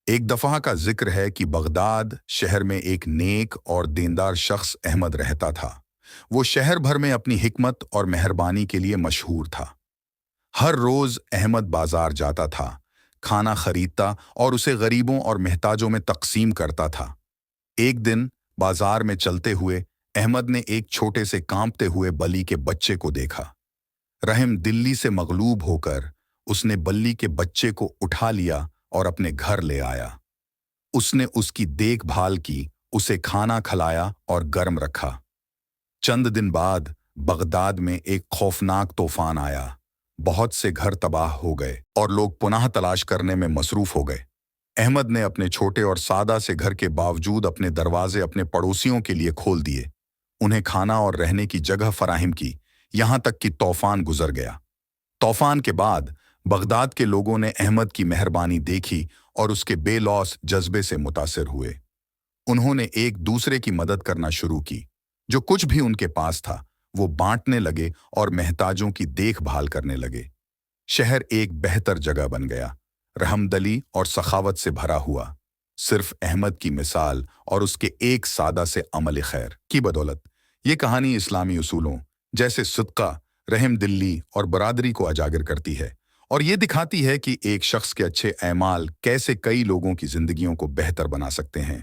ایک دفعہ کا ذکر ہے کہ بغداد شہر میں ایک نیک اور دیندار شخص احمد رہتا تھا۔ وہ شہر بھر میں اپنی حکمت اور مہربانی کے لیے مشہور تھا۔ ہر روز احمد بازار جاتا تھا، کھانا خریدتا اور اسے غریبوں اور محتاجوں میں تقسیم کرتا تھا۔ ایک دن بازار میں چلتے ہوئے احمد نے ایک چھوٹے سے کانپتے ہوئے بلی کے بچے کو دیکھا۔ رحم دلی سے مغلوب ہو کر اس نے بلی کے بچے کو اٹھا لیا اور اپنے گھر لے آیا۔ اس نے اس کی دیکھ بھال کی، اسے کھانا کھلایا اور گرم رکھا۔ چند دن بعد بغداد میں ایک خوفناک طوفان آیا۔ بہت سے گھر تباہ ہو گئے اور لوگ پناہ تلاش کرنے میں مصروف ہو گئے۔ احمد نے اپنے چھوٹے اور سادہ سے گھر کے باوجود اپنے دروازے اپنے پڑوسیوں کے لیے کھول دیے، انہیں کھانا اور رہنے کی جگہ فراہم کی، یہاں تک کہ طوفان گزر گیا۔ طوفان کے بعد بغداد کے لوگوں نے احمد کی مہربانی دیکھی اور اس کے بے لوث جذبے سے متاثر ہوئے۔ انہوں نے ایک دوسرے کی مدد کرنا شروع کی، جو کچھ بھی ان کے پاس تھا وہ بانٹنے لگے اور محتاجوں کی دیکھ بھال کرنے لگے۔ شہر ایک بہتر جگہ بن گیا، رحمدلی اور سخاوت سے بھرا ہوا۔ صرف احمد کی مثال اور اس کے ایک سادہ سے عمل خیر کی بدولت یہ کہانی اسلامی اصولوں جیسے صدقہ، رحم دلی اور برادری کو اجاگر کرتی ہے، اور یہ دکھاتی ہے کہ ایک شخص کے اچھے اعمال کیسے کئی لوگوں کی زندگیوں کو بہتر بنا سکتے ہیں۔